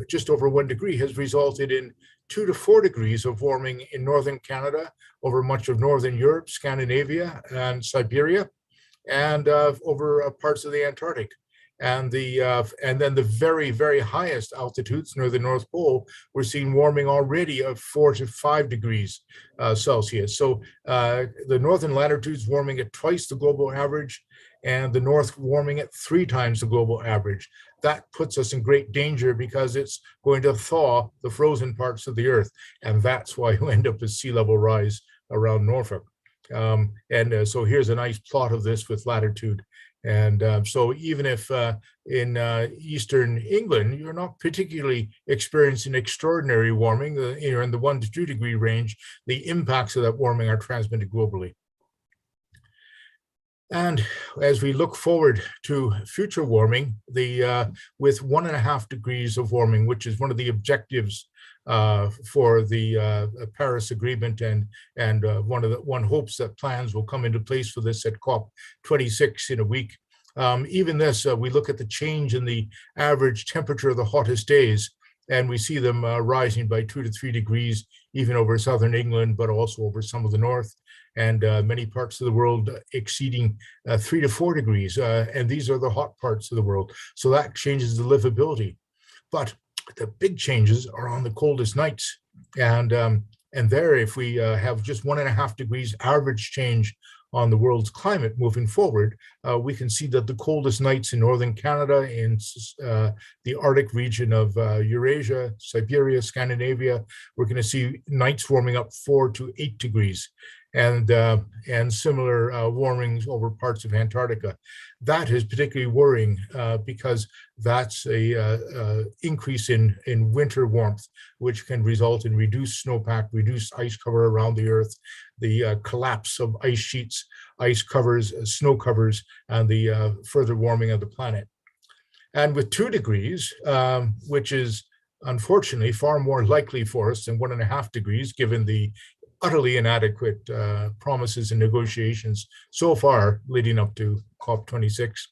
just over 1 degree, has resulted in 2 to 4 degrees of warming in northern Canada, over much of northern Europe, Scandinavia, and Siberia, and over parts of the Antarctic. And then the very, very highest altitudes near the North Pole, we're seeing warming already of 4 to 5 degrees Celsius. So the northern latitudes warming at twice the global average, and the north warming at 3 times the global average. That puts us in great danger because it's going to thaw the frozen parts of the earth. And that's why you end up with sea level rise around Norfolk. So here's a nice plot of this with latitude. And so even if in eastern England, you're not particularly experiencing extraordinary warming, you're in the 1 to 2 degree range, the impacts of that warming are transmitted globally. And as we look forward to future warming, with 1.5 degrees of warming, which is one of the objectives for the Paris Agreement, and one hopes that plans will come into place for this at COP26 in a week. Even this, we look at the change in the average temperature of the hottest days, and we see them rising by 2 to 3 degrees, even over southern England, but also over some of the north, and many parts of the world exceeding 3 to 4 degrees. And these are the hot parts of the world. So that changes the livability. But the big changes are on the coldest nights. And there, if we have just 1.5 degrees average change on the world's climate moving forward, we can see that the coldest nights in northern Canada, in the Arctic region of Eurasia, Siberia, Scandinavia, we're going to see nights warming up 4 to 8 degrees. And similar warmings over parts of Antarctica. That is particularly worrying because that's a increase in winter warmth, which can result in reduced snowpack, reduced ice cover around the Earth, the collapse of ice sheets, ice covers, snow covers, and the further warming of the planet. And with 2 degrees, which is unfortunately far more likely for us than 1.5 degrees, given the utterly inadequate promises and negotiations so far leading up to COP26.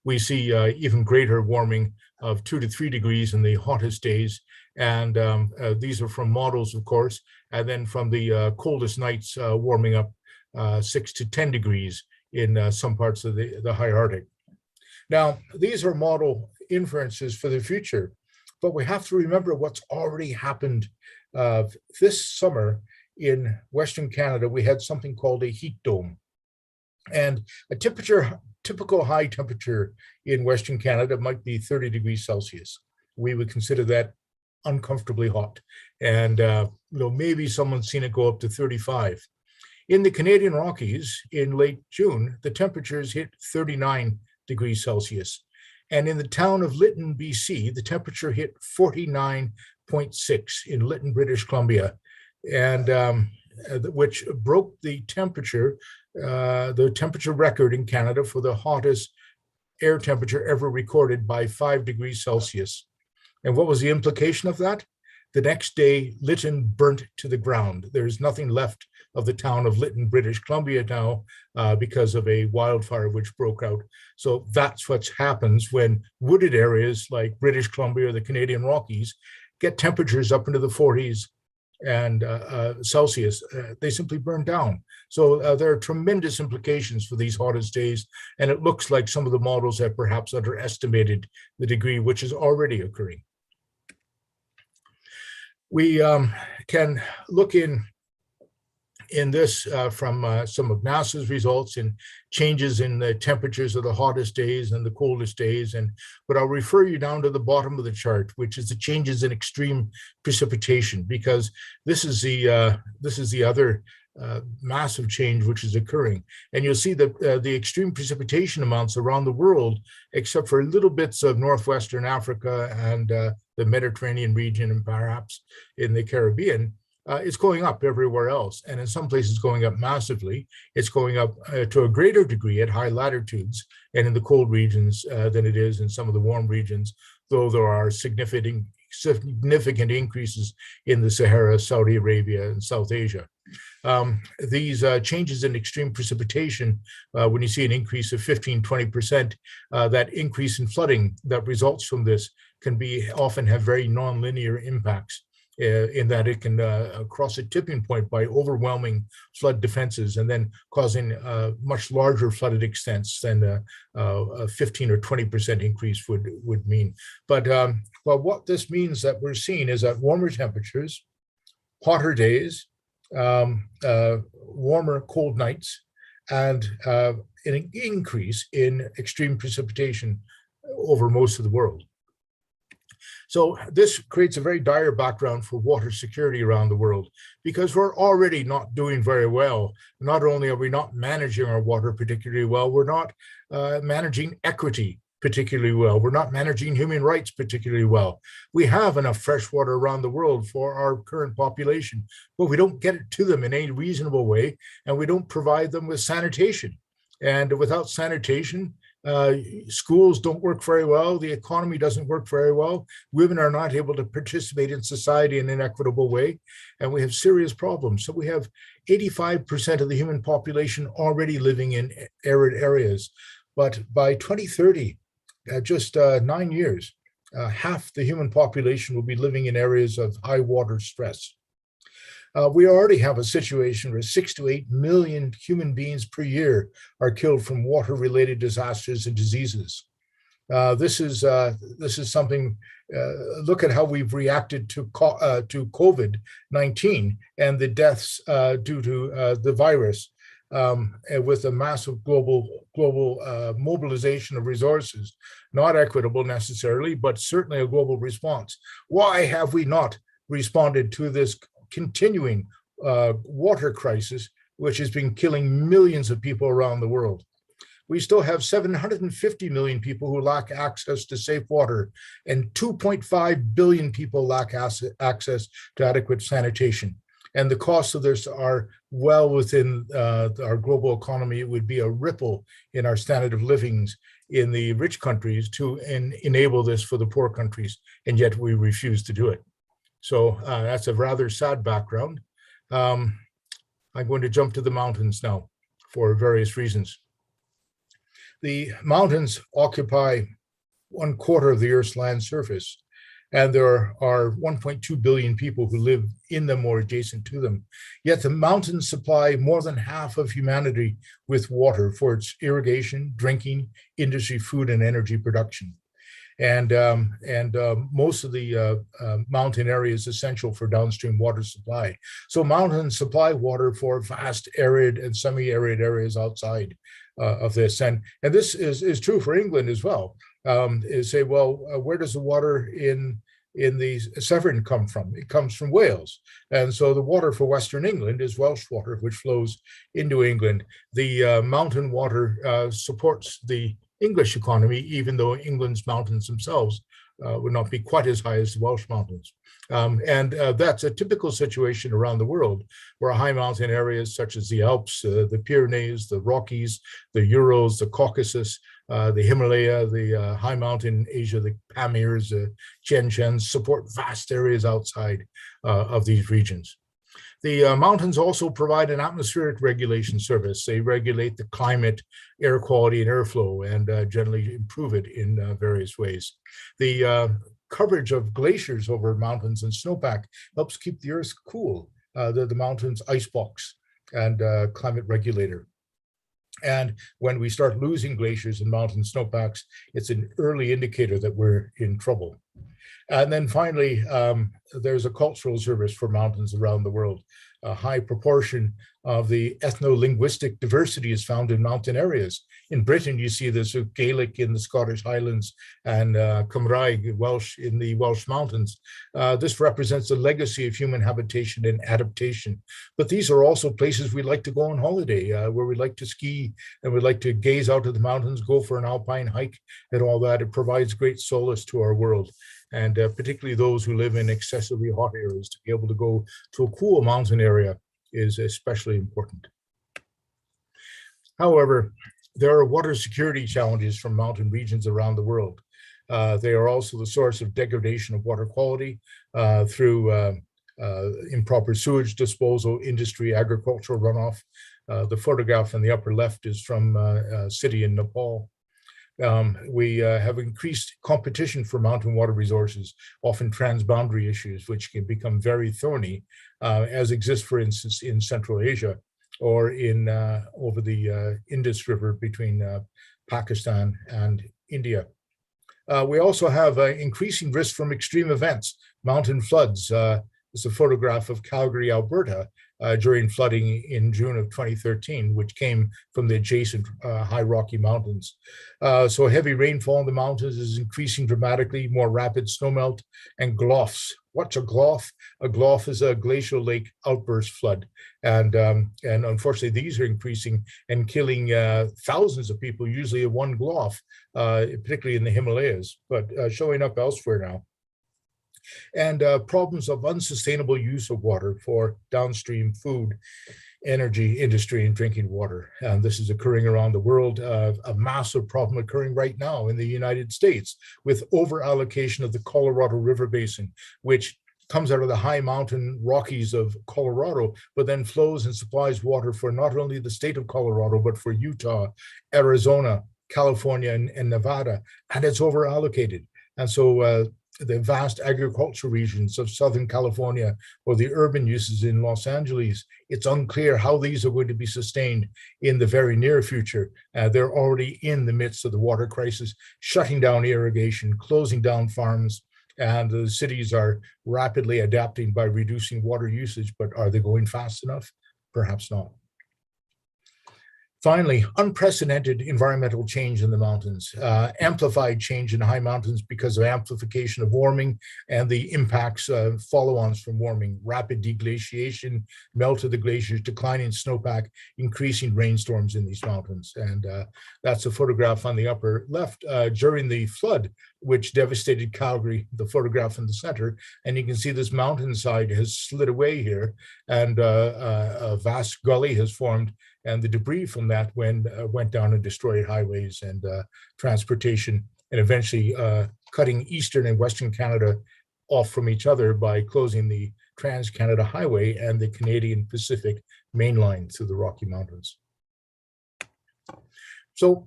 We see even greater warming of 2 to 3 degrees in the hottest days. And these are from models, of course, and then from the coldest nights warming up 6 to 10 degrees in some parts of the high Arctic. Now, these are model inferences for the future, but we have to remember what's already happened. This summer, in Western Canada, we had something called a heat dome. And a typical high temperature in Western Canada might be 30 degrees Celsius. We would consider that uncomfortably hot. And maybe someone's seen it go up to 35. In the Canadian Rockies in late June, the temperatures hit 39 degrees Celsius. And in the town of Lytton, BC, the temperature hit 49.6 in Lytton, British Columbia, and which broke the temperature record in Canada for the hottest air temperature ever recorded by 5 degrees Celsius. And what was the implication of that? The next day, Lytton burnt to the ground. There's nothing left of the town of Lytton, British Columbia now because of a wildfire which broke out. So that's what happens when wooded areas like British Columbia or the Canadian Rockies get temperatures up into the 40s and Celsius. They simply burn down. So there are tremendous implications for these hottest days. And it looks like some of the models have perhaps underestimated the degree which is already occurring. We can look in this from some of NASA's results in changes in the temperatures of the hottest days and the coldest days. But I'll refer you down to the bottom of the chart, which is the changes in extreme precipitation, because this is the other massive change which is occurring. And you'll see that the extreme precipitation amounts around the world, except for little bits of northwestern Africa and the Mediterranean region and perhaps in the Caribbean, it's going up everywhere else. And in some places going up massively. It's going up to a greater degree at high latitudes and in the cold regions than it is in some of the warm regions, though there are significant increases in the Sahara, Saudi Arabia, and South Asia. These changes in extreme precipitation, when you see an increase of 15–20%, that increase in flooding that results from this can often have very nonlinear impacts in that it can cross a tipping point by overwhelming flood defenses and then causing much larger flooded extents than a 15 or 20% increase would mean. But well, what this means that we're seeing is that warmer temperatures, hotter days, warmer cold nights, and an increase in extreme precipitation over most of the world. So this creates a very dire background for water security around the world, because we're already not doing very well. Not only are we not managing our water particularly well, we're not managing equity particularly well. We're not managing human rights particularly well. We have enough fresh water around the world for our current population, but we don't get it to them in any reasonable way, and we don't provide them with sanitation. And without sanitation, schools don't work very well. The economy doesn't work very well. Women are not able to participate in society in an equitable way, and we have serious problems. So we have 85% of the human population already living in arid areas. But by 2030, just 9 years, half the human population will be living in areas of high water stress. We already have a situation where 6 to 8 million human beings per year are killed from water-related disasters and diseases. This is something. Look at how we've reacted to COVID-19 and the deaths due to the virus, with a massive global mobilization of resources, not equitable necessarily, but certainly a global response. Why have we not responded to this continuing water crisis, which has been killing millions of people around the world? We still have 750 million people who lack access to safe water, and 2.5 billion people lack access to adequate sanitation. And the costs of this are well within our global economy. It would be a ripple in our standard of living in the rich countries to enable this for the poor countries, and yet we refuse to do it. So that's a rather sad background. I'm going to jump to the mountains now for various reasons. The mountains occupy 1/4 of the Earth's land surface, and there are 1.2 billion people who live in them or adjacent to them. Yet the mountains supply more than half of humanity with water for its irrigation, drinking, industry, food, and energy production. And most of the mountain area is essential for downstream water supply. So mountains supply water for vast arid and semi-arid areas outside of this. And this is true for England as well. Say, well, where does the water in the Severn come from? It comes from Wales. And so the water for Western England is Welsh water, which flows into England. The mountain water supports the English economy, even though England's mountains themselves would not be quite as high as the Welsh mountains. And that's a typical situation around the world, where high mountain areas such as the Alps, the Pyrenees, the Rockies, the Urals, the Caucasus, the Himalaya, the high mountain Asia, the Pamirs, the Tian Shans support vast areas outside of these regions. The mountains also provide an atmospheric regulation service. They regulate the climate, air quality, and airflow, and generally improve it in various ways. The coverage of glaciers over mountains and snowpack helps keep the Earth cool. The mountains icebox and climate regulator. And when we start losing glaciers and mountain snowpacks, it's an early indicator that we're in trouble. And then finally, there's a cultural service for mountains around the world. A high proportion of the ethno-linguistic diversity is found in mountain areas. In Britain, you see this with Gaelic in the Scottish Highlands and Cymraeg, Welsh in the Welsh Mountains. This represents a legacy of human habitation and adaptation. But these are also places we like to go on holiday, where we like to ski and we like to gaze out at the mountains, go for an alpine hike and all that. It provides great solace to our world. And particularly those who live in excessively hot areas, to be able to go to a cool mountain area is especially important. However, there are water security challenges from mountain regions around the world. They are also the source of degradation of water quality through improper sewage disposal, industry, agricultural runoff. The photograph in the upper left is from a city in Nepal. We have increased competition for mountain water resources, often transboundary issues, which can become very thorny, as exists, for instance, in Central Asia or in over the Indus River between Pakistan and India. We also have increasing risk from extreme events, mountain floods. This is a photograph of Calgary, Alberta, during flooding in June of 2013, which came from the adjacent high Rocky Mountains. So heavy rainfall in the mountains is increasing dramatically, more rapid snowmelt, and gloughs. What's a glough? A glough is a glacial lake outburst flood. And unfortunately, these are increasing and killing thousands of people, usually in one glough, particularly in the Himalayas, but showing up elsewhere now. And problems of unsustainable use of water for downstream food, energy industry, and drinking water. And this is occurring around the world. A massive problem occurring right now in the United States with over-allocation of the Colorado River Basin, which comes out of the high mountain Rockies of Colorado, but then flows and supplies water for not only the state of Colorado, but for Utah, Arizona, California, and Nevada, and it's over-allocated. And so the vast agricultural regions of Southern California or the urban uses in Los Angeles, it's unclear how these are going to be sustained in the very near future. They're already in the midst of the water crisis, shutting down irrigation, closing down farms, and the cities are rapidly adapting by reducing water usage, but are they going fast enough? Perhaps not. Finally, unprecedented environmental change in the mountains, amplified change in high mountains because of amplification of warming and the impacts, follow-ons from warming, rapid deglaciation, melt of the glaciers, declining snowpack, increasing rainstorms in these mountains. And that's a photograph on the upper left during the flood, which devastated Calgary, the photograph in the center. And you can see this mountainside has slid away here, and a vast gully has formed, and the debris from that went down and destroyed highways and transportation, and eventually cutting eastern and western Canada off from each other by closing the Trans-Canada Highway and the Canadian Pacific main line through the Rocky Mountains. So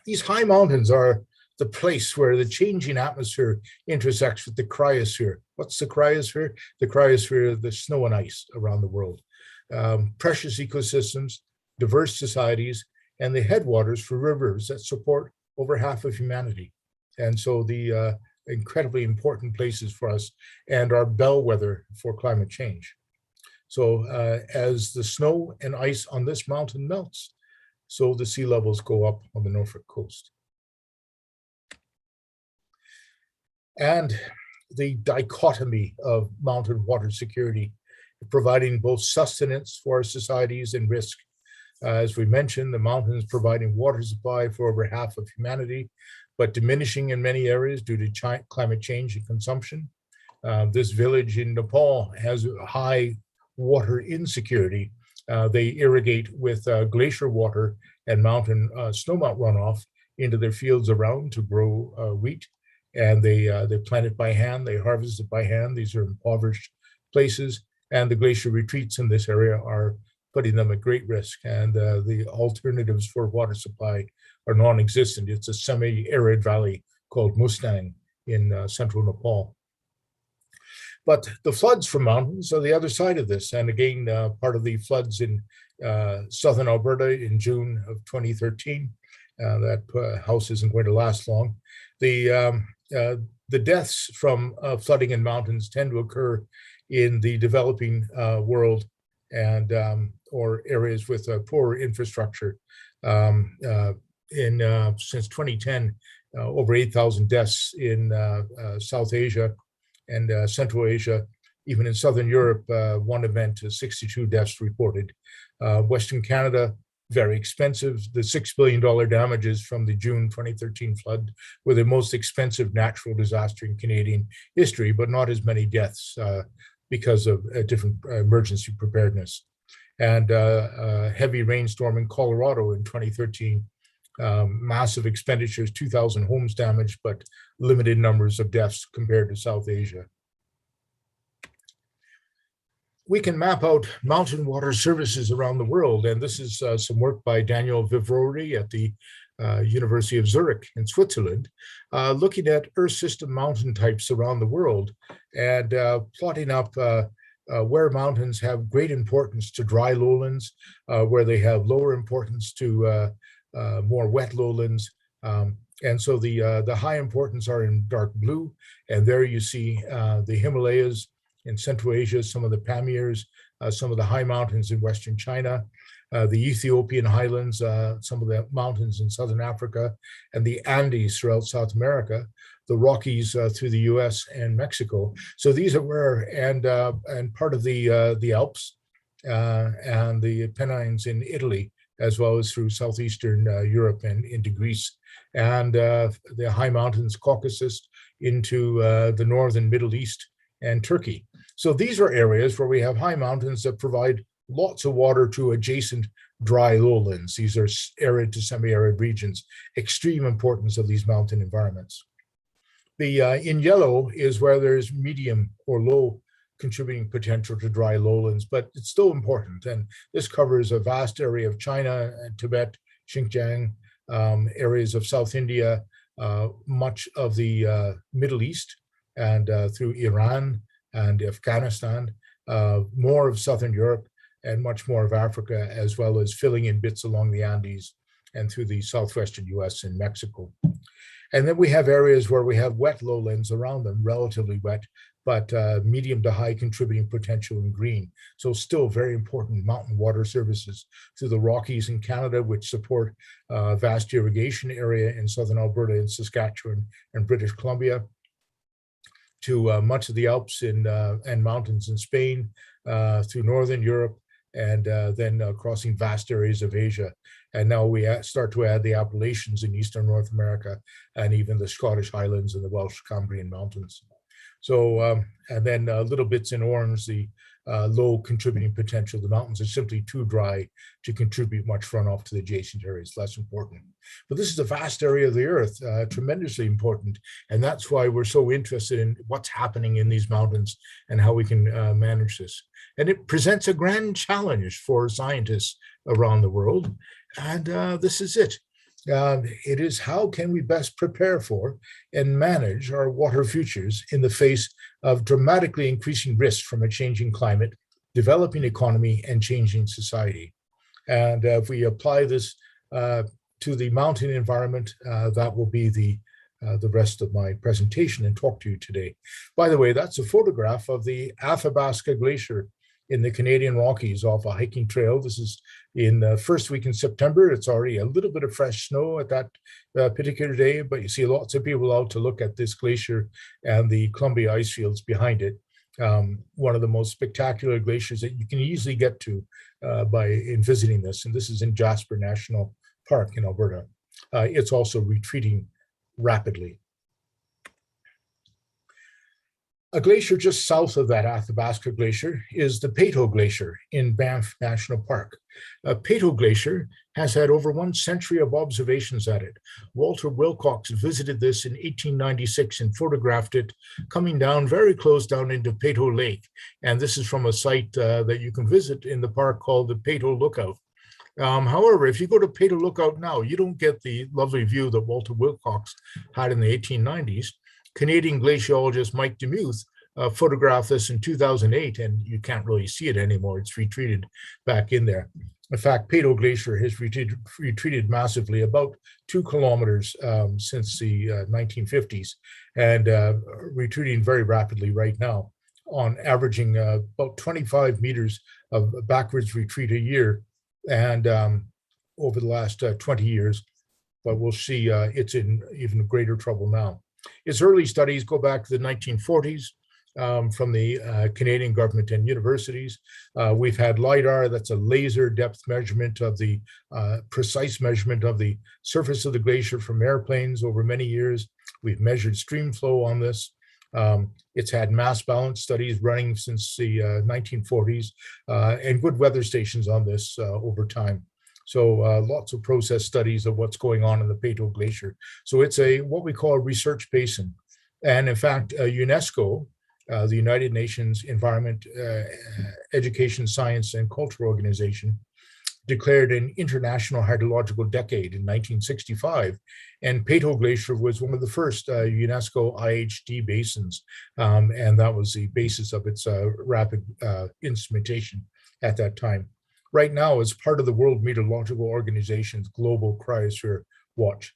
these high mountains are the place where the changing atmosphere intersects with the cryosphere. What's the cryosphere? The cryosphere is the snow and ice around the world. Precious ecosystems, diverse societies, and the headwaters for rivers that support over half of humanity. And so the incredibly important places for us and our bellwether for climate change. So as the snow and ice on this mountain melts, so the sea levels go up on the Norfolk coast. And the dichotomy of mountain water security, providing both sustenance for our societies and risk. As we mentioned, the mountains providing water supply for over half of humanity, but diminishing in many areas due to climate change and consumption. This village in Nepal has high water insecurity. They irrigate with glacier water and mountain snowmelt runoff into their fields around to grow wheat. And they plant it by hand, they harvest it by hand. These are impoverished places. And the glacier retreats in this area are putting them at great risk. And the alternatives for water supply are non-existent. It's a semi-arid valley called Mustang in central Nepal. But the floods from mountains are the other side of this. And again, part of the floods in southern Alberta in June of 2013, that house isn't going to last long. The deaths from flooding in mountains tend to occur in the developing world and or areas with poor infrastructure. Since 2010, over 8,000 deaths in South Asia and Central Asia. Even in Southern Europe, one event, 62 deaths reported. Western Canada, very expensive. The $6 billion damages from the June 2013 flood were the most expensive natural disaster in Canadian history, but not as many deaths because of different emergency preparedness. And heavy rainstorm in Colorado in 2013, massive expenditures, 2,000 homes damaged, but limited numbers of deaths compared to South Asia. We can map out mountain water services around the world, and this is some work by Daniel Vivrori at the University of Zurich in Switzerland, looking at Earth system mountain types around the world and plotting up where mountains have great importance to dry lowlands, where they have lower importance to more wet lowlands. And so the high importance are in dark blue, and there you see the Himalayas in Central Asia, some of the Pamirs, some of the high mountains in Western China, the Ethiopian highlands, some of the mountains in Southern Africa, and the Andes throughout South America, the Rockies through the US and Mexico. So these are where, and part of the Alps and the Pennines in Italy, as well as through southeastern Europe and into Greece, and the high mountains, Caucasus, into the northern Middle East and Turkey. So these are areas where we have high mountains that provide lots of water to adjacent dry lowlands. These are arid to semi-arid regions, extreme importance of these mountain environments. In yellow is where there's medium or low contributing potential to dry lowlands, but it's still important. And this covers a vast area of China, Tibet, Xinjiang, areas of South India, much of the Middle East, and through Iran and Afghanistan, more of Southern Europe, and much more of Africa, as well as filling in bits along the Andes and through the southwestern US and Mexico. And then we have areas where we have wet lowlands around them, relatively wet, but medium to high contributing potential in green. So still very important mountain water services through the Rockies in Canada, which support vast irrigation area in southern Alberta and Saskatchewan and British Columbia, to much of the Alps and mountains in Spain, through northern Europe, and then crossing vast areas of Asia. And now we start to add the Appalachians in eastern North America, and even the Scottish Highlands and the Welsh Cambrian Mountains. So, and then little bits in orange, the low contributing potential. The mountains are simply too dry to contribute much runoff to the adjacent areas, less important. But this is a vast area of the earth, tremendously important. And that's why we're so interested in what's happening in these mountains and how we can manage this. And it presents a grand challenge for scientists around the world. And this is it. It is how can we best prepare for and manage our water futures in the face of dramatically increasing risk from a changing climate, developing economy, and changing society. And if we apply this to the mountain environment, that will be the rest of my presentation and talk to you today. By the way, that's a photograph of the Athabasca Glacier in the Canadian Rockies off a hiking trail. This is in the first week in September. It's already a little bit of fresh snow at that particular day, but you see lots of people out to look at this glacier and the Columbia ice fields behind it. One of the most spectacular glaciers that you can easily get to in visiting this. And this is in Jasper National Park in Alberta. It's also retreating rapidly. A glacier just south of that Athabasca Glacier is the Peyto Glacier in Banff National Park. Peyto Glacier has had over 1 century of observations at it. Walter Wilcox visited this in 1896 and photographed it coming down very close down into Peyto Lake. And this is from a site that you can visit in the park called the Peyto Lookout. However, if you go to Peyto Lookout now, you don't get the lovely view that Walter Wilcox had in the 1890s. Canadian glaciologist Mike Demuth photographed this in 2008, and you can't really see it anymore. It's retreated back in there. In fact, Peyto Glacier has retreated massively, about 2 kilometers since the 1950s, and retreating very rapidly right now, on averaging about 25 meters of backwards retreat a year, and over the last 20 years. But we'll see it's in even greater trouble now. Its early studies go back to the 1940s from the Canadian government and universities. We've had LIDAR, that's a laser depth measurement of the precise measurement of the surface of the glacier from airplanes over many years. We've measured stream flow on this. It's had mass balance studies running since the 1940s and good weather stations on this over time. So lots of process studies of what's going on in the Peyto Glacier. So it's what we call a research basin. And in fact, UNESCO, the United Nations Environment, Education, Science, and Culture Organization, declared an international hydrological decade in 1965. And Peyto Glacier was one of the first UNESCO IHD basins, and that was the basis of its rapid instrumentation at that time. Right now, it's part of the World Meteorological Organization's Global Cryosphere Watch.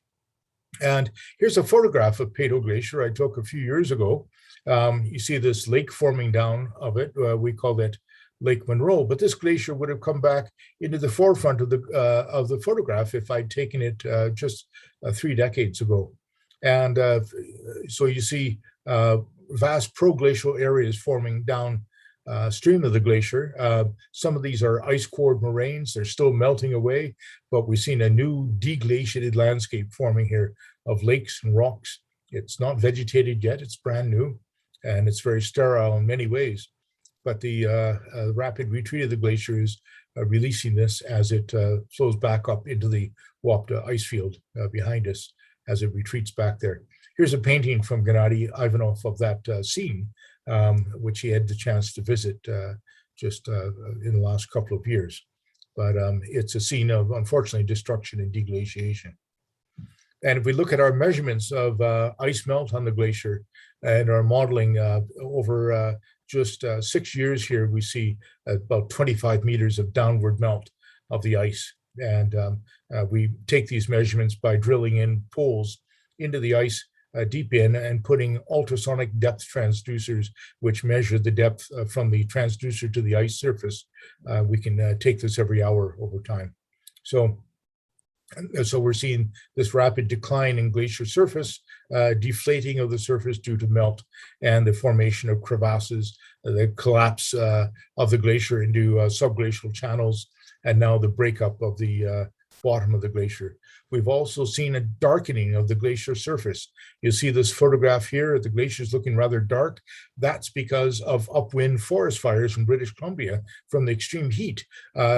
And here's a photograph of Peyto Glacier I took a few years ago. You see this lake forming down of it. We call it Lake Monroe, but this glacier would have come back into the forefront of the photograph if I'd taken it just 3 decades ago. And so you see vast proglacial areas forming down stream of the glacier. Some of these are ice-cored moraines. They're still melting away, but we've seen a new deglaciated landscape forming here of lakes and rocks. It's not vegetated yet. It's brand new, and it's very sterile in many ways. But the rapid retreat of the glacier is releasing this as it flows back up into the Wapta ice field behind us as it retreats back there. Here's a painting from Gennady Ivanov of that scene, which he had the chance to visit just in the last couple of years. But it's a scene of, unfortunately, destruction and deglaciation. And if we look at our measurements of ice melt on the glacier and our modeling over just 6 years here, we see about 25 meters of downward melt of the ice. And we take these measurements by drilling in poles into the ice deep in and putting ultrasonic depth transducers, which measure the depth from the transducer to the ice surface. We can take this every hour over time. So we're seeing this rapid decline in glacier surface, deflating of the surface due to melt, and the formation of crevasses, the collapse of the glacier into subglacial channels, and now the breakup of the bottom of the glacier. We've also seen a darkening of the glacier surface. You see this photograph here, the glacier is looking rather dark. That's because of upwind forest fires from British Columbia from the extreme heat,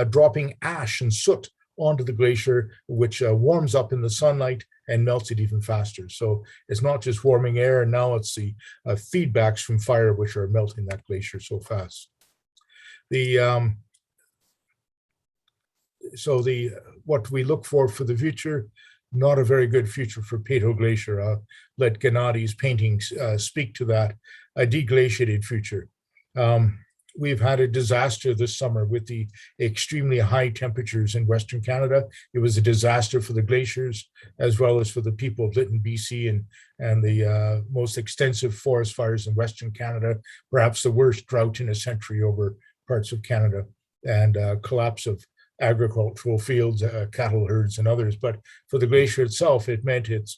dropping ash and soot onto the glacier, which warms up in the sunlight and melts it even faster. So it's not just warming air, now it's the feedbacks from fire which are melting that glacier so fast. What we look for the future, not a very good future for Peyto Glacier. I'll let Gennady's paintings speak to that, a deglaciated future. We've had a disaster this summer with the extremely high temperatures in Western Canada. It was a disaster for the glaciers, as well as for the people of Lytton, BC, and the most extensive forest fires in Western Canada, perhaps the worst drought in a century over parts of Canada, and collapse of agricultural fields, cattle herds, and others. But for the glacier itself, it meant it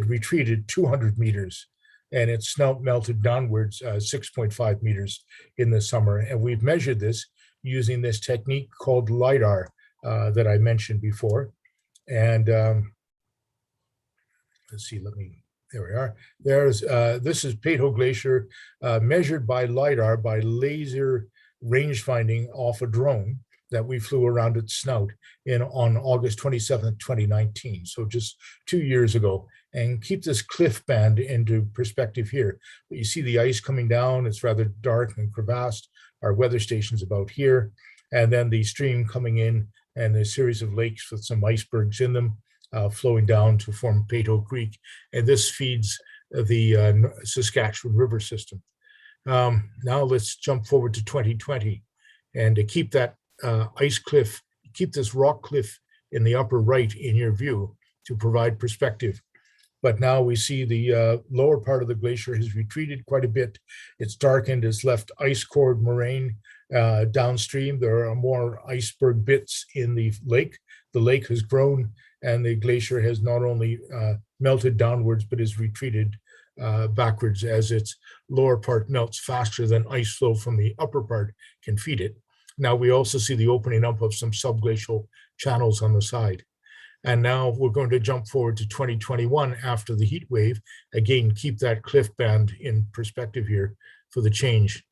retreated 200 meters, and its snout melted downwards 6.5 meters in the summer. And we've measured this using this technique called LIDAR that I mentioned before. And let's see, there we are. This is Peyto Glacier measured by LIDAR, by laser range finding off a drone that we flew around its snout on August 27th, 2019. So just 2 years ago. And keep this cliff band into perspective here. But you see the ice coming down, it's rather dark and crevassed. Our weather station's about here. And then the stream coming in and a series of lakes with some icebergs in them flowing down to form Peyto Creek. And this feeds the Saskatchewan River system. Now let's jump forward to 2020. And to keep that ice cliff, keep this rock cliff in the upper right in your view to provide perspective. But now we see the lower part of the glacier has retreated quite a bit. It's darkened, it's left ice-cored moraine downstream. There are more iceberg bits in the lake. The lake has grown, and the glacier has not only melted downwards, but is retreated backwards as its lower part melts faster than ice flow from the upper part can feed it. Now we also see the opening up of some subglacial channels on the side. And now we're going to jump forward to 2021 after the heat wave. Again, keep that cliff band in perspective here for the change.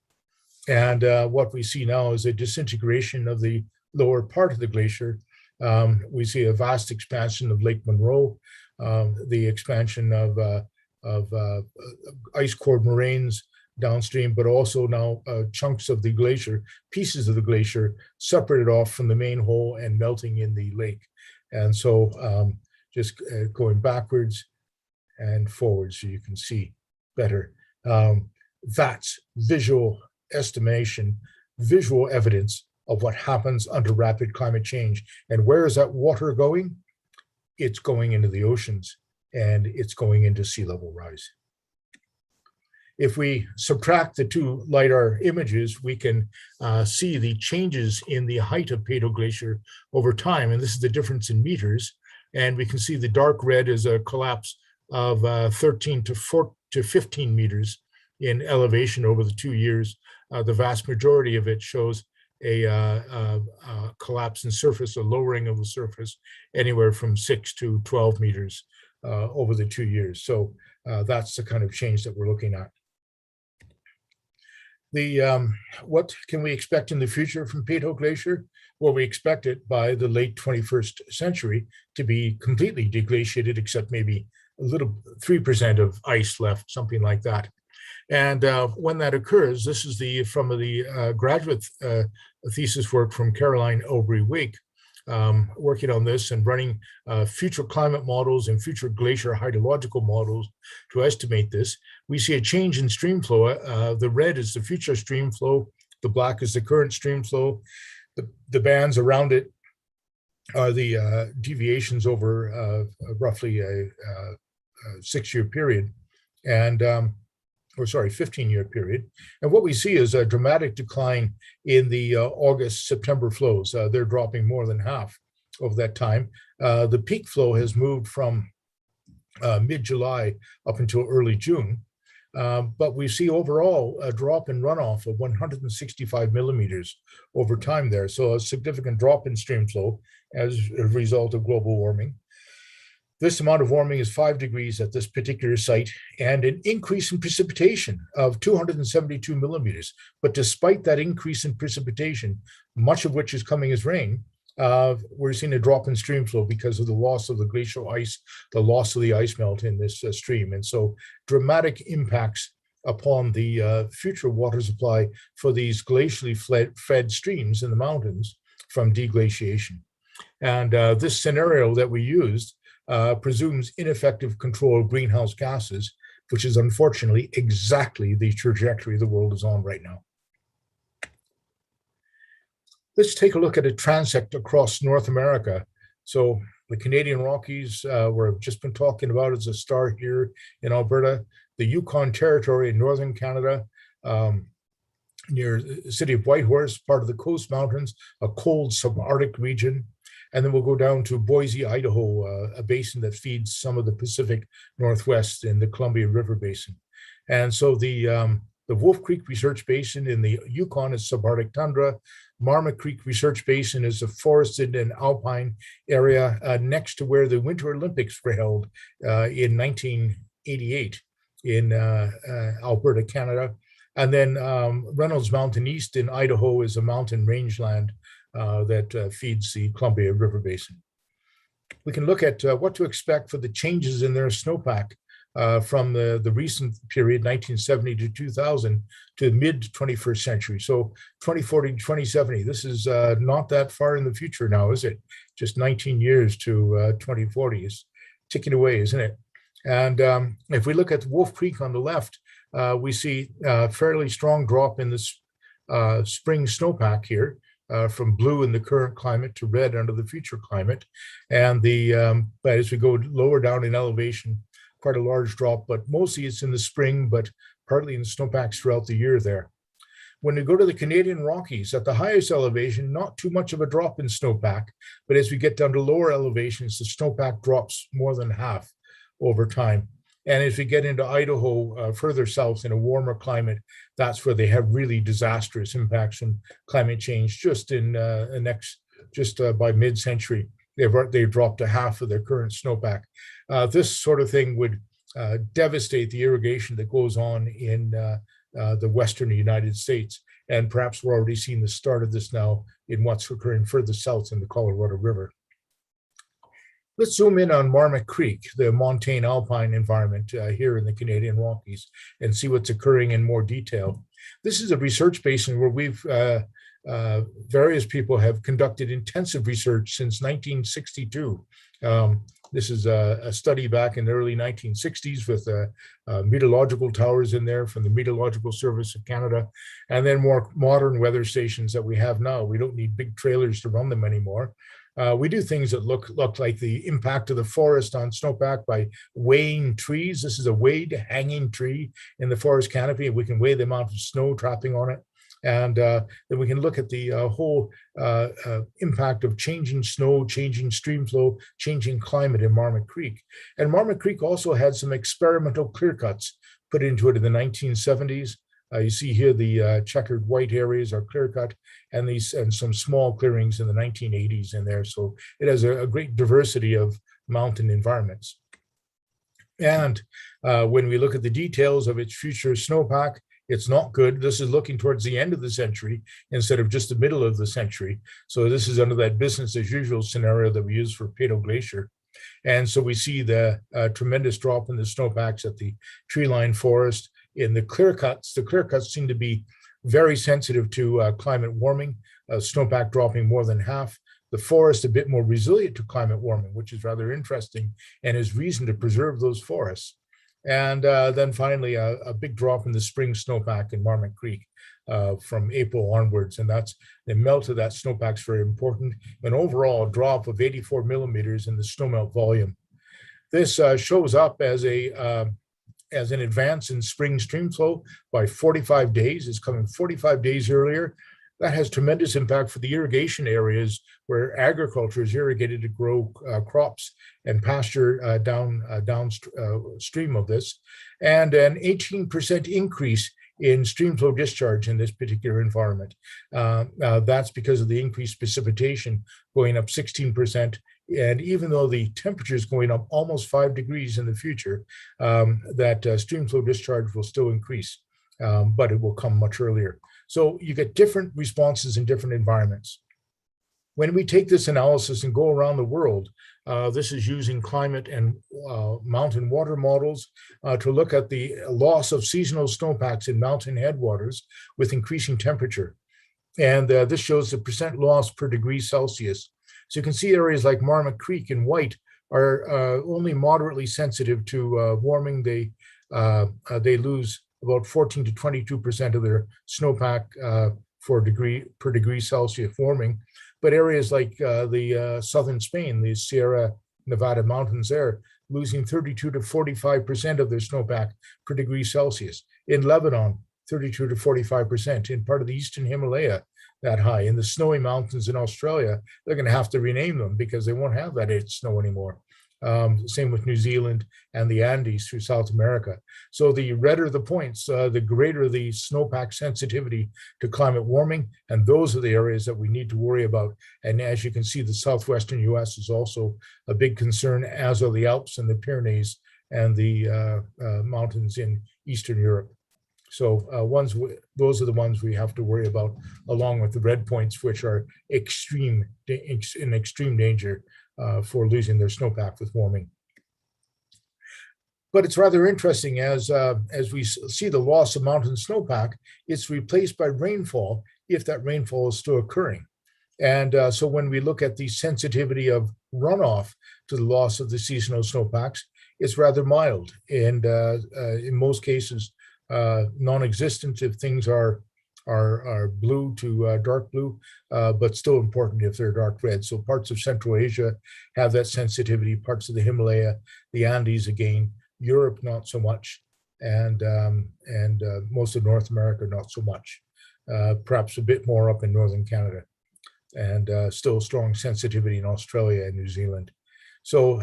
And what we see now is a disintegration of the lower part of the glacier. We see a vast expansion of Lake Monroe, the expansion of ice-cored moraines, downstream, but also now chunks of the glacier, pieces of the glacier separated off from the main hole and melting in the lake. And so just going backwards and forwards so you can see better. That's visual estimation, visual evidence of what happens under rapid climate change. And where is that water going? It's going into the oceans, and it's going into sea level rise. If we subtract the two LiDAR images, we can see the changes in the height of Peyto Glacier over time. And this is the difference in meters. And we can see the dark red is a collapse of 13 to 15 meters in elevation over the 2 years. The vast majority of it shows a collapse in surface, a lowering of the surface, anywhere from 6 to 12 meters over the 2 years. So that's the kind of change that we're looking at. What can we expect in the future from Peyto Glacier? Well, we expect it by the late 21st century to be completely deglaciated, except maybe a little 3% of ice left, something like that. And when that occurs, this is from the graduate thesis work from Caroline Owbrey-Wake, working on this and running future climate models and future glacier hydrological models to estimate this. We see a change in stream flow. The red is the future stream flow. The black is the current stream flow. The bands around it are the deviations over roughly a 6-year period, and 15-year period. And what we see is a dramatic decline in the August-September flows. They're dropping more than half over that time. The peak flow has moved from mid-July up until early June. But we see overall a drop in runoff of 165 millimeters over time there. So a significant drop in stream flow as a result of global warming. This amount of warming is 5 degrees at this particular site, and an increase in precipitation of 272 millimeters. But despite that increase in precipitation, much of which is coming as rain, we're seeing a drop in stream flow because of the loss of the glacial ice, the loss of the ice melt in this stream. And so dramatic impacts upon the future water supply for these glacially fed streams in the mountains from deglaciation. And this scenario that we used presumes ineffective control of greenhouse gases, which is unfortunately exactly the trajectory the world is on right now. Let's take a look at a transect across North America. So the Canadian Rockies, we've just been talking about as a star here in Alberta, the Yukon Territory in Northern Canada, near the city of Whitehorse, part of the Coast Mountains, a cold subarctic region. And then we'll go down to Boise, Idaho, a basin that feeds some of the Pacific Northwest in the Columbia River Basin. And so the Wolf Creek Research Basin in the Yukon is subarctic tundra. Marmot Creek Research Basin is a forested and alpine area next to where the Winter Olympics were held in 1988 in Alberta, Canada. And then Reynolds Mountain East in Idaho is a mountain rangeland that feeds the Columbia River Basin. We can look at what to expect for the changes in their snowpack from the recent period, 1970 to 2000, to mid-21st century. So 2040 to 2070, this is not that far in the future now, is it? Just 19 years to 2040 is ticking away, isn't it? And if we look at Wolf Creek on the left, we see a fairly strong drop in this spring snowpack here. From blue in the current climate to red under the future climate. And but as we go lower down in elevation, quite a large drop, but mostly it's in the spring, but partly in the snowpacks throughout the year there. When we go to the Canadian Rockies, at the highest elevation, not too much of a drop in snowpack, but as we get down to lower elevations, the snowpack drops more than half over time. And as we get into Idaho, further south in a warmer climate, that's where they have really disastrous impacts from climate change. Just in by mid-century, they've dropped to half of their current snowpack. This sort of thing would devastate the irrigation that goes on in the western United States. And perhaps we're already seeing the start of this now in what's occurring further south in the Colorado River. Let's zoom in on Marmot Creek, the montane alpine environment here in the Canadian Rockies, and see what's occurring in more detail. This is a research basin where various people have conducted intensive research since 1962. This is a study back in the early 1960s with meteorological towers in there from the Meteorological Service of Canada, and then more modern weather stations that we have now. We don't need big trailers to run them anymore. We do things that look like the impact of the forest on snowpack by weighing trees. This is a weighed hanging tree in the forest canopy. We can weigh the amount of snow trapping on it. And then we can look at the whole impact of changing snow, changing stream flow, changing climate in Marmot Creek. And Marmot Creek also had some experimental clear cuts put into it in the 1970s. You see here the checkered white areas are clear cut, and some small clearings in the 1980s in there. So it has a great diversity of mountain environments. And when we look at the details of its future snowpack, it's not good. This is looking towards the end of the century instead of just the middle of the century. So this is under that business as usual scenario that we use for Peyto Glacier. And so we see the tremendous drop in the snowpacks at the tree-lined forest. In the clear cuts seem to be very sensitive to climate warming, snowpack dropping more than half. The forest a bit more resilient to climate warming, which is rather interesting and is reason to preserve those forests. And then finally, a big drop in the spring snowpack in Marmot Creek from April onwards. And that's the melt of that snowpack is very important. An overall drop of 84 millimeters in the snowmelt volume. This shows up as an advance in spring stream flow by 45 days. It's coming 45 days earlier. That has tremendous impact for the irrigation areas where agriculture is irrigated to grow crops and pasture downstream of this, and an 18% increase in stream flow discharge in this particular environment. That's because of the increased precipitation going up 16%. And even though the temperature is going up almost 5 degrees in the future, that stream flow discharge will still increase, but it will come much earlier. So you get different responses in different environments. When we take this analysis and go around the world, this is using climate and mountain water models to look at the loss of seasonal snowpacks in mountain headwaters with increasing temperature. And this shows the percent loss per degree Celsius. So you can see areas like Marmot Creek in white are only moderately sensitive to warming. They lose about 14 to 22% of their snowpack per degree Celsius warming. But areas like the southern Spain, the Sierra Nevada mountains there, losing 32 to 45% of their snowpack per degree Celsius. In Lebanon, 32 to 45%. In part of the Eastern Himalaya, that high. In the snowy mountains in Australia, they're going to have to rename them because they won't have that snow anymore. Same with New Zealand and the Andes through South America. So the redder the points, the greater the snowpack sensitivity to climate warming, and those are the areas that we need to worry about. And as you can see, the southwestern US is also a big concern, as are the Alps and the Pyrenees and the mountains in Eastern Europe. So those are the ones we have to worry about, along with the red points, which are in extreme danger for losing their snowpack with warming. But it's rather interesting as we see the loss of mountain snowpack, it's replaced by rainfall if that rainfall is still occurring. And so when we look at the sensitivity of runoff to the loss of the seasonal snowpacks, it's rather mild, and in most cases, non-existent if things are blue to dark blue, but still important if they're dark red. So parts of Central Asia have that sensitivity, parts of the Himalaya, the Andes again, Europe not so much, and most of North America not so much, perhaps a bit more up in northern Canada, and still strong sensitivity in Australia and New Zealand. So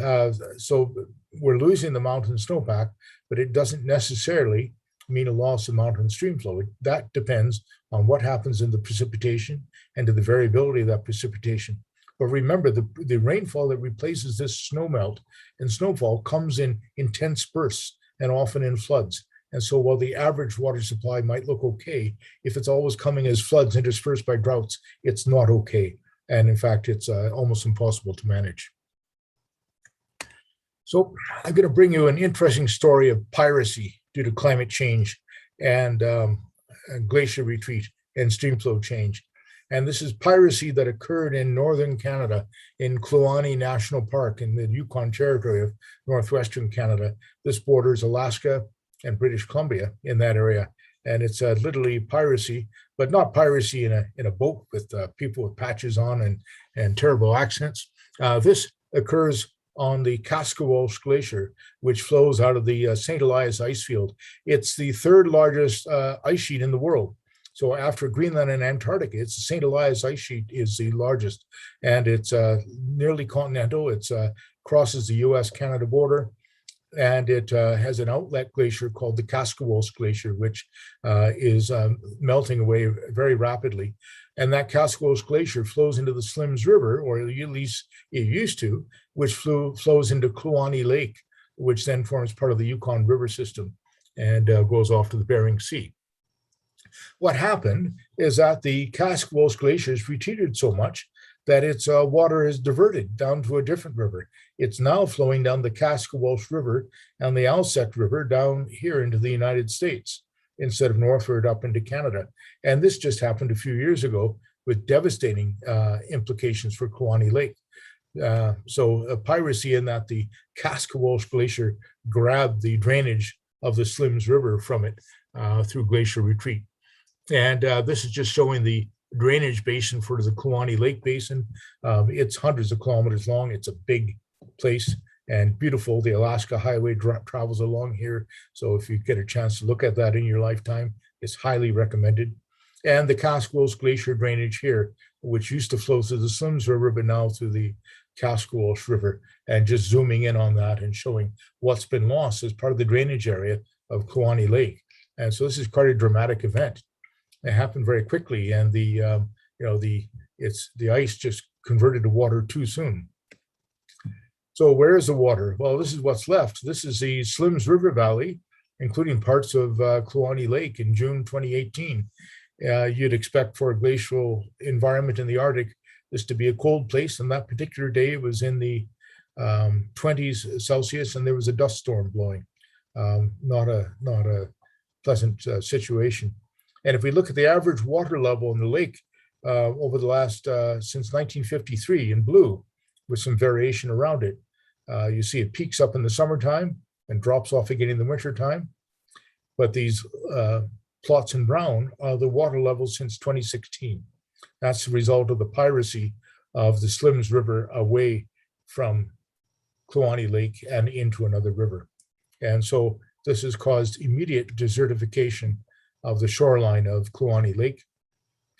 we're losing the mountain snowpack, but it doesn't necessarily mean a loss of mountain stream flow. That depends on what happens in the precipitation and to the variability of that precipitation. But remember, the rainfall that replaces this snowmelt and snowfall comes in intense bursts and often in floods. And so while the average water supply might look okay, if it's always coming as floods interspersed by droughts, it's not okay. And in fact, it's almost impossible to manage. So I'm going to bring you an interesting story of piracy due to climate change and glacier retreat and streamflow change. And this is piracy that occurred in northern Canada in Kluane National Park in the Yukon Territory of northwestern Canada. This borders Alaska and British Columbia in that area. And it's literally piracy, but not piracy in a boat with people with patches on and terrible accidents. This occurs on the Kaskawolsk Glacier, which flows out of the St. Elias ice field. It's the third largest ice sheet in the world. So after Greenland and Antarctica, it's the St. Elias ice sheet is the largest, and it's nearly continental. It crosses the U.S.-Canada border, and it has an outlet glacier called the Kaskawolsk Glacier, which is melting away very rapidly. And that Kaskawolsk Glacier flows into the Slims River, or at least it used to, which flows into Kluane Lake, which then forms part of the Yukon River system and goes off to the Bering Sea. What happened is that the Kaskawolsk Glacier has retreated so much that its water is diverted down to a different river. It's now flowing down the Kaskawolsk River and the Alsek River down here into the United States instead of northward up into Canada. And this just happened a few years ago with devastating implications for Kluane Lake. So piracy in that the Kaskawolsk Glacier grabbed the drainage of the Slims River from it through glacier retreat. And this is just showing the drainage basin for the Kluane Lake Basin. It's hundreds of kilometers long. It's a big place and beautiful. The Alaska Highway travels along here. So if you get a chance to look at that in your lifetime, it's highly recommended. And the Kaskawolsk Glacier drainage here, which used to flow through the Slims River, but now through the Kaskawolsk River, and just zooming in on that and showing what's been lost as part of the drainage area of Kluane Lake. And so this is quite a dramatic event. It happened very quickly, and the ice just converted to water too soon. So where is the water? Well, this is what's left. This is the Slims River Valley, including parts of Kluane Lake in June 2018. You'd expect for a glacial environment in the Arctic this to be a cold place, and that particular day it was in the 20s Celsius, and there was a dust storm blowing. Not a pleasant situation. And if we look at the average water level in the lake over the last, since 1953 in blue, with some variation around it, you see it peaks up in the summertime and drops off again in the wintertime. But these plots in brown are the water levels since 2016. That's the result of the piracy of the Slims River away from Kluane Lake and into another river. And so this has caused immediate desertification of the shoreline of Kluane Lake.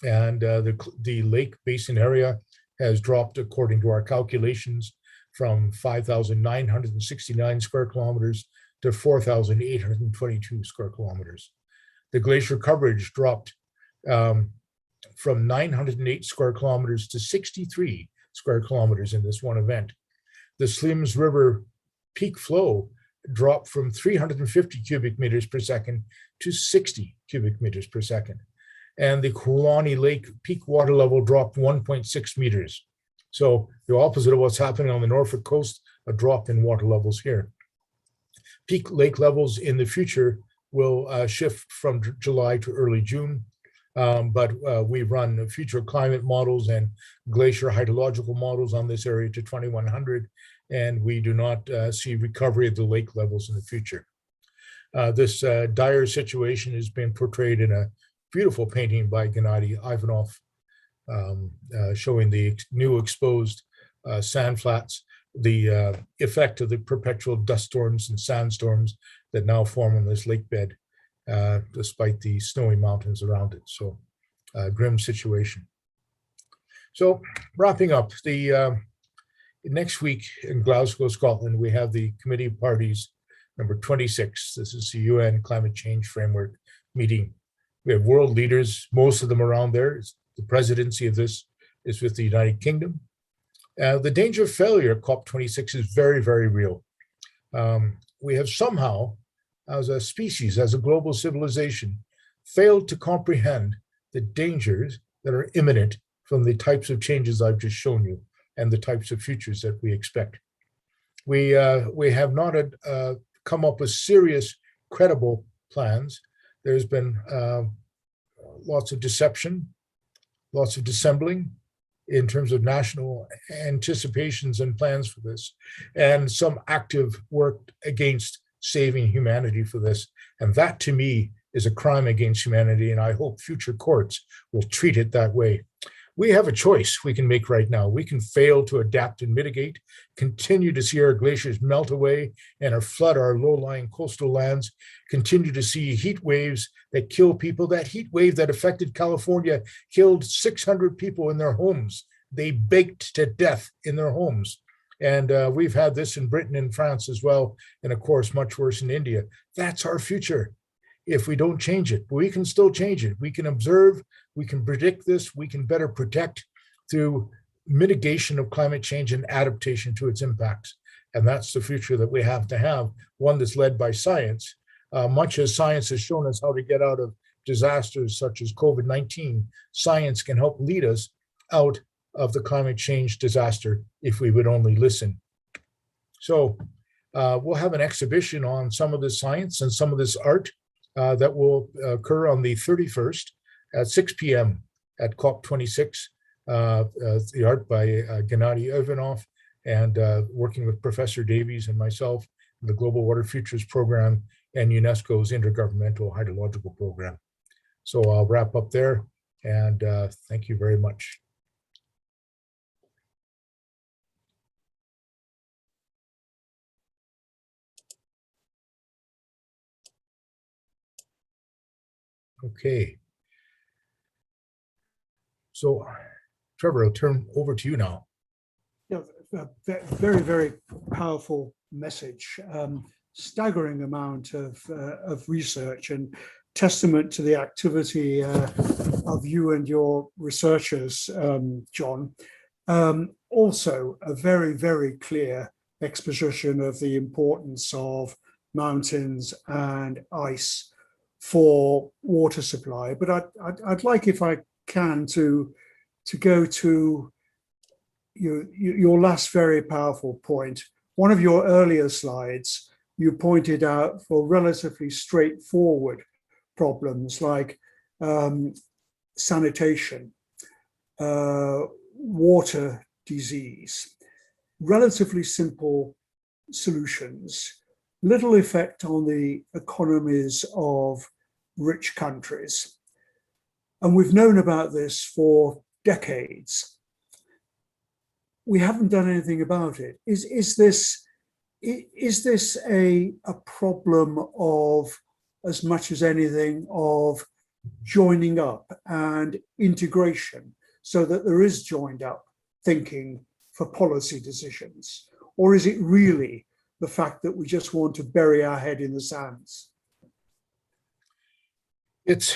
And the lake basin area has dropped, according to our calculations, from 5,969 square kilometers to 4,822 square kilometers. The glacier coverage dropped from 908 square kilometers to 63 square kilometers in this one event. The Slims River peak flow dropped from 350 cubic meters per second to 60 cubic meters per second. And the Kluane Lake peak water level dropped 1.6 meters. So the opposite of what's happening on the Norfolk coast, a drop in water levels here. Peak lake levels in the future will shift from July to early June. But we run future climate models and glacier hydrological models on this area to 2100, and we do not see recovery of the lake levels in the future. This dire situation has been portrayed in a beautiful painting by Gennady Ivanov, showing the new exposed sand flats, the effect of the perpetual dust storms and sandstorms that now form on this lake bed, despite the snowy mountains around it. So grim situation. So wrapping up, the next week in Glasgow, Scotland, we have the Committee of Parties number 26. This is the UN Climate Change Framework meeting. We have world leaders, most of them around there. The presidency of this is with the United Kingdom. The danger of failure at COP26 is very, very real. We have somehow, as a species, as a global civilization, failed to comprehend the dangers that are imminent from the types of changes I've just shown you and the types of futures that we expect. We have not come up with serious, credible plans. There's been lots of deception, lots of dissembling in terms of national anticipations and plans for this, and some active work against saving humanity for this. And that, to me, is a crime against humanity, and I hope future courts will treat it that way. We have a choice we can make right now. We can fail to adapt and mitigate, continue to see our glaciers melt away and flood our low-lying coastal lands, continue to see heat waves that kill people. That heat wave that affected California killed 600 people in their homes. They baked to death in their homes. And we've had this in Britain and France as well, and of course, much worse in India. That's our future if we don't change it. But we can still change it. We can observe, we can predict this, we can better protect through mitigation of climate change and adaptation to its impacts. And that's the future that we have to have, one that's led by science. Much as science has shown us how to get out of disasters such as COVID-19, science can help lead us out of the climate change disaster if we would only listen. So we'll have an exhibition on some of this science and some of this art that will occur on the 31st at 6 p.m. at COP26, the art by Gennady Ivanov, and working with Professor Davies and myself, the Global Water Futures Program and UNESCO's Intergovernmental Hydrological Program. So I'll wrap up there, and thank you very much. Okay. So, Trevor, I'll turn over to you now. Yeah, very, very powerful message. Staggering amount of research and testament to the activity of you and your researchers, John. Also, a very, very clear exposition of the importance of mountains and ice for water supply. But I'd like, if I can, to go to your last very powerful point. One of your earlier slides, you pointed out for relatively straightforward problems like sanitation, water disease, relatively simple solutions, little effect on the economies of rich countries. And we've known about this for decades. We haven't done anything about it. Is this a problem of, as much as anything, of joining up and integration so that there is joined up thinking for policy decisions? Or is it really the fact that we just want to bury our head in the sands? It's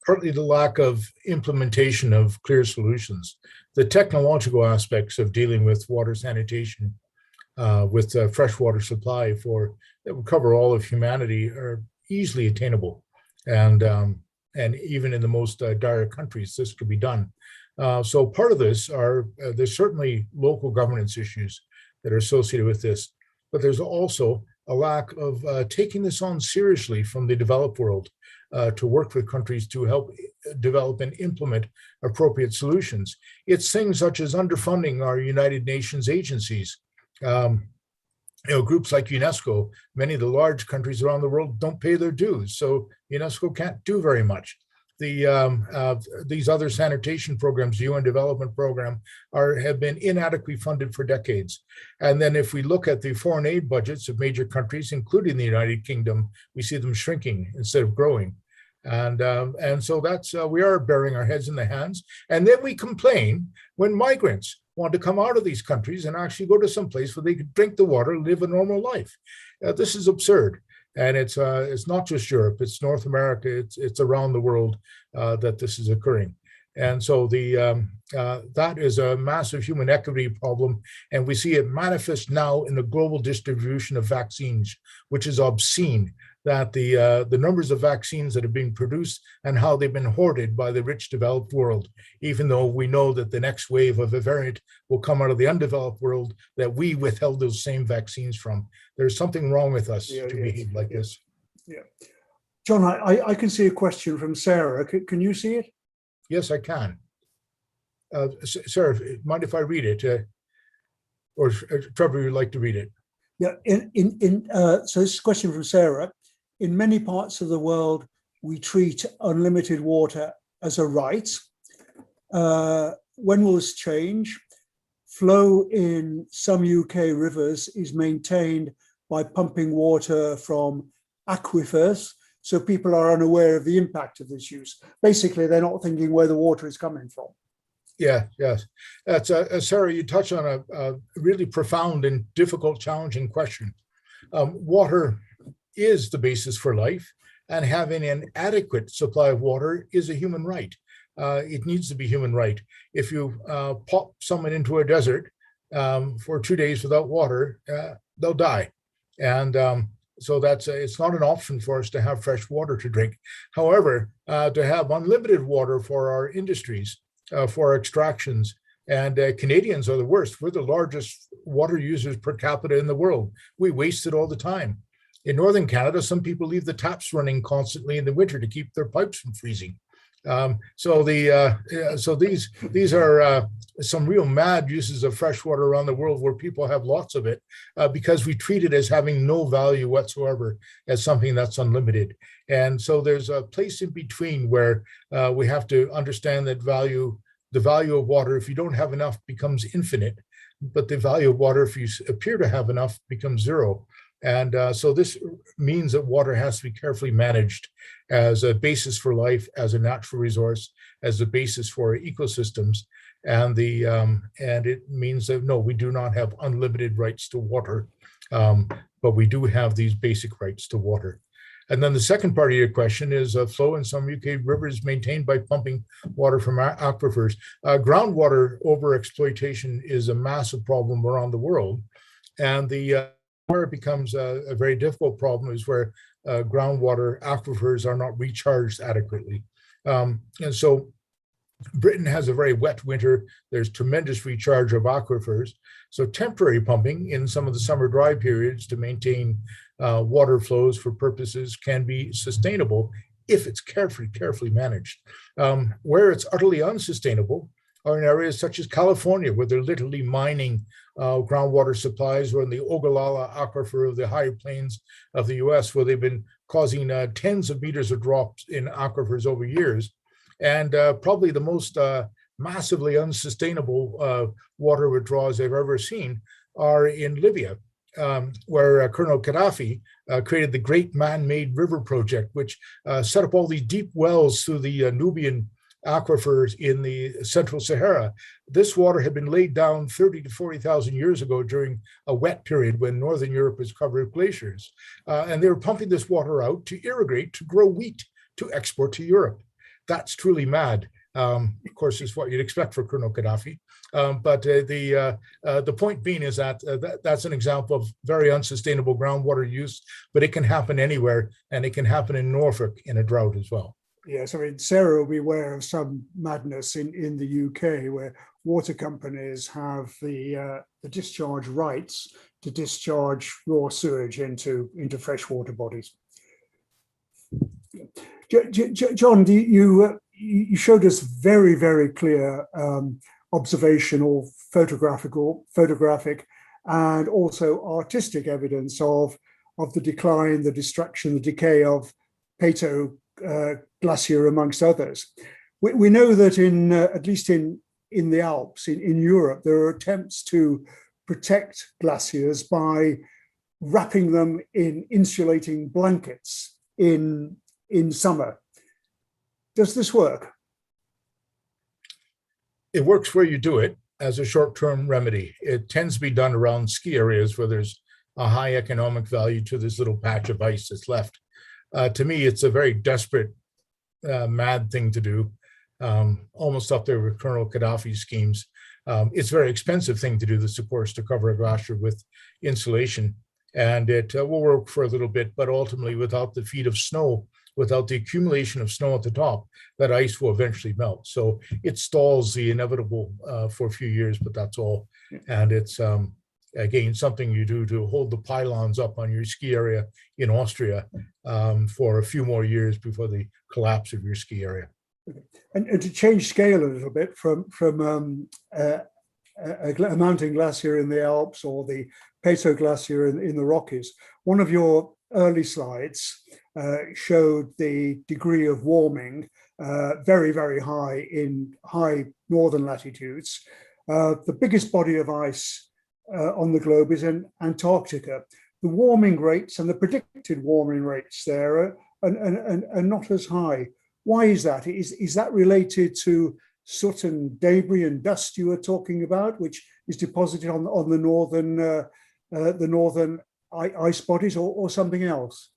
partly the lack of implementation of clear solutions. The technological aspects of dealing with water sanitation, with freshwater supply that would cover all of humanity, are easily attainable, and even in the most dire countries, this could be done. So part of this there's certainly local governance issues that are associated with this, but there's also a lack of taking this on seriously from the developed world to work with countries to help develop and implement appropriate solutions. It's things such as underfunding our United Nations agencies. Groups like UNESCO, many of the large countries around the world don't pay their dues, so UNESCO can't do very much. These other sanitation programs, the UN Development Program, have been inadequately funded for decades. And then if we look at the foreign aid budgets of major countries, including the United Kingdom, we see them shrinking instead of growing. And so that's, we are burying our heads in the hands. And then we complain when migrants want to come out of these countries and actually go to some place where they could drink the water, live a normal life. This is absurd. And it's not just Europe, it's North America, it's around the world that this is occurring. And so that is a massive human equity problem. And we see it manifest now in the global distribution of vaccines, which is obscene. that the numbers of vaccines that have been produced and how they've been hoarded by the rich developed world, even though we know that the next wave of a variant will come out of the undeveloped world that we withheld those same vaccines from. There's something wrong with us to behave like this. Yeah. John, I can see a question from Sarah. Can you see it? Yes, I can. Sarah, mind if I read it? Or Trevor, you'd like to read it? Yeah, so this is a question from Sarah. In many parts of the world, we treat unlimited water as a right. When will this change? Flow in some UK rivers is maintained by pumping water from aquifers, so people are unaware of the impact of this use. Basically, they're not thinking where the water is coming from. Yeah, yes. That's Sarah, you touch on a really profound and difficult, challenging question. Water is the basis for life, and having an adequate supply of water is a human right. It needs to be human right. If you pop someone into a desert for 2 days without water, they'll die. And so it's not an option for us to have fresh water to drink. However, to have unlimited water for our industries, for extractions, and Canadians are the worst. We're the largest water users per capita in the world. We waste it all the time. In Northern Canada, some people leave the taps running constantly in the winter to keep their pipes from freezing. So these are some real mad uses of fresh water around the world where people have lots of it because we treat it as having no value whatsoever as something that's unlimited. And so there's a place in between where we have to understand that the value of water, if you don't have enough, becomes infinite, but the value of water, if you appear to have enough, becomes zero. And so this means that water has to be carefully managed as a basis for life, as a natural resource, as a basis for ecosystems. And it means that, no, we do not have unlimited rights to water, but we do have these basic rights to water. And then the second part of your question is flow in some UK rivers maintained by pumping water from aquifers. Groundwater overexploitation is a massive problem around the world. And where it becomes a very difficult problem is where groundwater aquifers are not recharged adequately. And so Britain has a very wet winter. There's tremendous recharge of aquifers. So temporary pumping in some of the summer dry periods to maintain water flows for purposes can be sustainable if it's carefully managed. Where it's utterly unsustainable are in areas such as California, where they're literally mining groundwater supplies, or in the Ogallala aquifer of the high plains of the US, where they've been causing tens of meters of drops in aquifers over years. And probably the most massively unsustainable water withdrawals I've ever seen are in Libya, where Colonel Gaddafi created the Great Man-Made River Project, which set up all these deep wells through the Nubian aquifers in the Central Sahara. This water had been laid down 30 to 40,000 years ago during a wet period when Northern Europe was covered with glaciers. And they were pumping this water out to irrigate, to grow wheat, to export to Europe. That's truly mad. Of course, it's what you'd expect for Colonel Gaddafi. But the point being is that that's an example of very unsustainable groundwater use, but it can happen anywhere, and it can happen in Norfolk in a drought as well. Yes, I mean, Sarah will be aware of some madness in the UK where water companies have the discharge rights to discharge raw sewage into freshwater bodies. John, you showed us very clear observational, photographic, and also artistic evidence of the decline, the destruction, the decay of Pato Glacier, amongst others. We know that at least in the Alps, in Europe, there are attempts to protect glaciers by wrapping them in insulating blankets in summer. Does this work? It works where you do it as a short-term remedy. It tends to be done around ski areas where there's a high economic value to this little patch of ice that's left. To me, it's a very desperate, mad thing to do, almost up there with Colonel Gaddafi's schemes. It's a very expensive thing to do this, of course, to cover a glacier with insulation. and it will work for a little bit, but ultimately without the feet of snow, without the accumulation of snow at the top, that ice will eventually melt. So it stalls the inevitable for a few years, but that's all. And it's, again, something you do to hold the pylons up on your ski area in Austria for a few more years before the collapse of your ski area. And to change scale a little bit from a mountain glacier in the Alps or the Peto Glacier in the Rockies, one of your early slides showed the degree of warming very, very high in high northern latitudes. The biggest body of ice on the globe is in Antarctica. The warming rates and the predicted warming rates there are not as high. Why is that? Is that related to soot and debris and dust you were talking about, which is deposited on the northern ice bodies, or something else?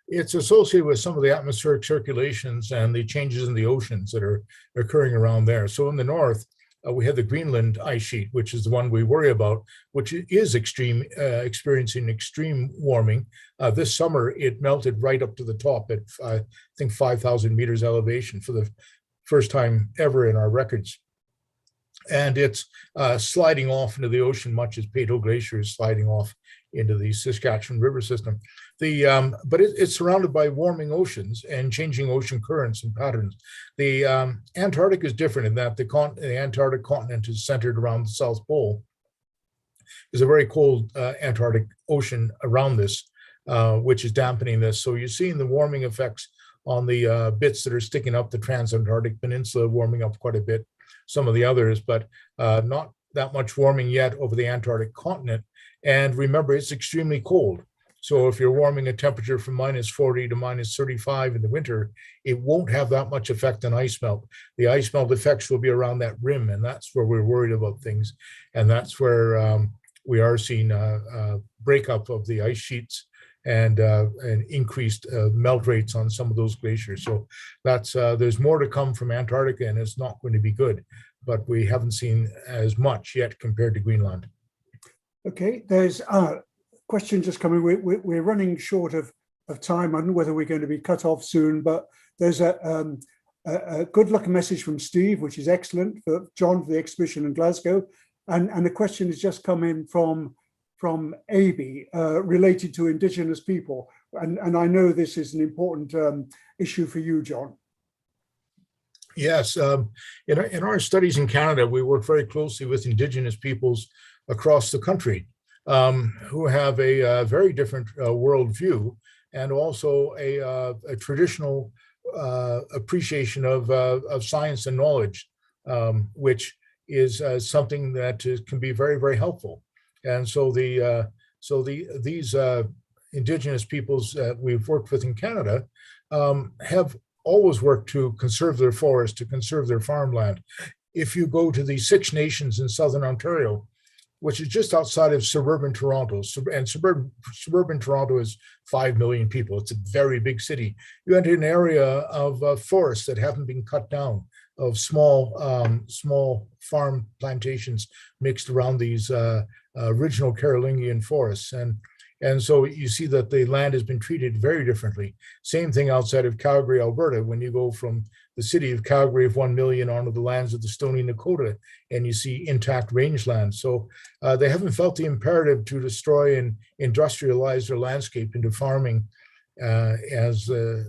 It's associated with some of the atmospheric circulations and the changes in the oceans that are occurring around there. So in the north, we have the Greenland ice sheet, which is the one we worry about, which is experiencing extreme warming. This summer, it melted right up to the top at, I think, 5,000 meters elevation for the first time ever in our records. And it's sliding off into the ocean, much as Peto Glacier is sliding off into the Saskatchewan River system. But it's surrounded by warming oceans and changing ocean currents and patterns. The Antarctic is different in that the Antarctic continent is centered around the South Pole. There's a very cold Antarctic Ocean around this, which is dampening this. So you're seeing the warming effects on the bits that are sticking up the Transantarctic Peninsula, warming up quite a bit, some of the others, but not that much warming yet over the Antarctic continent. And remember, it's extremely cold. So if you're warming a temperature from -40 to -35 in the winter, it won't have that much effect on ice melt. The ice melt effects will be around that rim, and that's where we're worried about things. And that's where we are seeing a breakup of the ice sheets and increased melt rates on some of those glaciers. So that's there's more to come from Antarctica, and it's not going to be good. But we haven't seen as much yet compared to Greenland. Okay, there's a question just coming. We're running short of time. I don't know whether we're going to be cut off soon, but there's a good luck message from Steve, which is excellent for John for the exhibition in Glasgow. And the question has just come in from AB related to Indigenous people. And I know this is an important issue for you, John. Yes, in our studies in Canada, we work very closely with Indigenous peoples across the country who have a very different worldview and also a traditional appreciation of science and knowledge, which is something that can be very, very helpful. And so these Indigenous peoples that we've worked with in Canada have always worked to conserve their forests, to conserve their farmland. If you go to the Six Nations in Southern Ontario, which is just outside of suburban Toronto, and suburban Toronto is 5 million people. It's a very big city. You enter an area of forests that haven't been cut down, of small farm plantations mixed around these original Carolingian forests. And so you see that the land has been treated very differently. Same thing outside of Calgary, Alberta, when you go from the city of Calgary of 1 million onto the lands of the Stoney Nakoda, and you see intact rangeland. So they haven't felt the imperative to destroy and industrialize their landscape into farming as the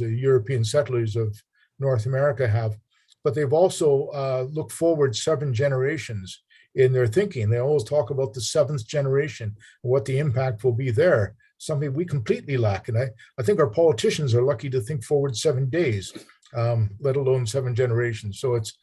European settlers of North America have. But they've also looked forward 7 generations in their thinking. They always talk about the 7th generation and what the impact will be there, something we completely lack. And I think our politicians are lucky to think forward 7 days, let alone 7 generations. So it's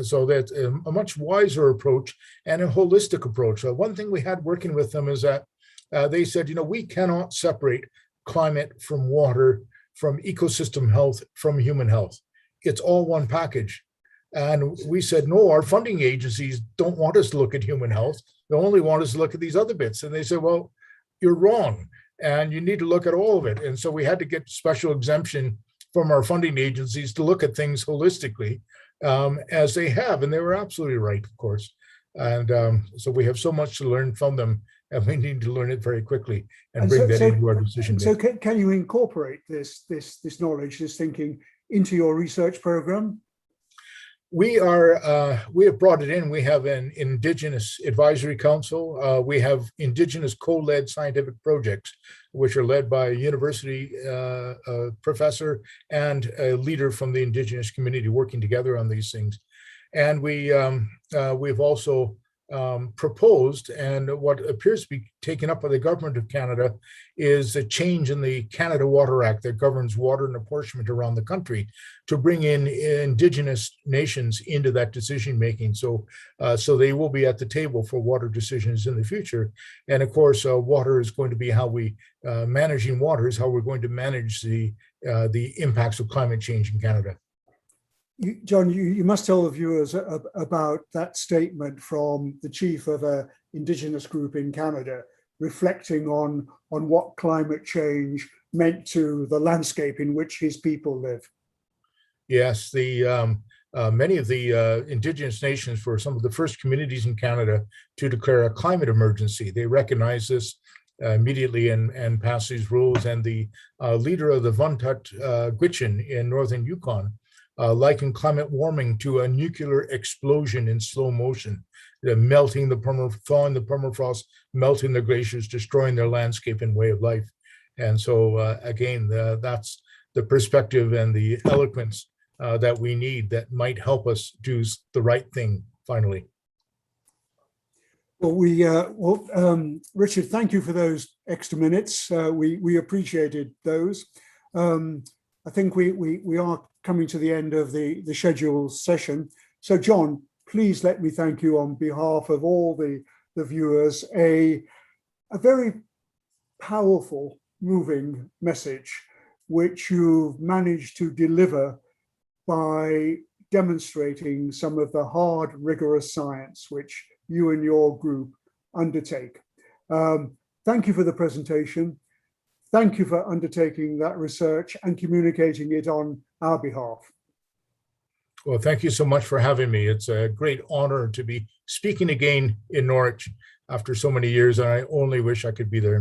so that's a much wiser approach and a holistic approach. One thing we had working with them is that they said, we cannot separate climate from water, from ecosystem health, from human health. It's all one package. And we said, no, our funding agencies don't want us to look at human health. They only want us to look at these other bits. And they said, well, you're wrong. And you need to look at all of it. And so we had to get special exemption from our funding agencies to look at things holistically, as they have. And they were absolutely right, of course. And so we have so much to learn from them and we need to learn it very quickly and And bring that into our decision so making. can you incorporate this knowledge, this thinking into your research program? We have brought it in. We have an Indigenous Advisory Council. We have Indigenous co-led scientific projects, which are led by a university professor and a leader from the Indigenous community working together on these things. And we've also proposed, and what appears to be taken up by the government of Canada is a change in the Canada Water Act that governs water and apportionment around the country to bring in Indigenous nations into that decision making. So they will be at the table for water decisions in the future. And of course, water is going to be how we managing water is how we're going to manage the impacts of climate change in Canada. John, you must tell the viewers about that statement from the chief of an Indigenous group in Canada, reflecting on what climate change meant to the landscape in which his people live. Yes, many of the Indigenous nations were some of the first communities in Canada to declare a climate emergency. They recognized this immediately and passed these rules. And the leader of the Vuntut Gwich'in in northern Yukon likened climate warming to a nuclear explosion in slow motion, melting thawing the permafrost, melting the glaciers, destroying their landscape and way of life. And so again, that's the perspective and the eloquence that we need that might help us do the right thing finally. Well, Richard, thank you for those extra minutes. We appreciated those. I think we are coming to the end of the scheduled session. So John, please let me thank you on behalf of all the viewers, a very powerful, moving message, which you've managed to deliver by demonstrating some of the hard, rigorous science which you and your group undertake. Thank you for the presentation. Thank you for undertaking that research and communicating it on our behalf. Well, thank you so much for having me. It's a great honor to be speaking again in Norwich after so many years, and I only wish I could be there in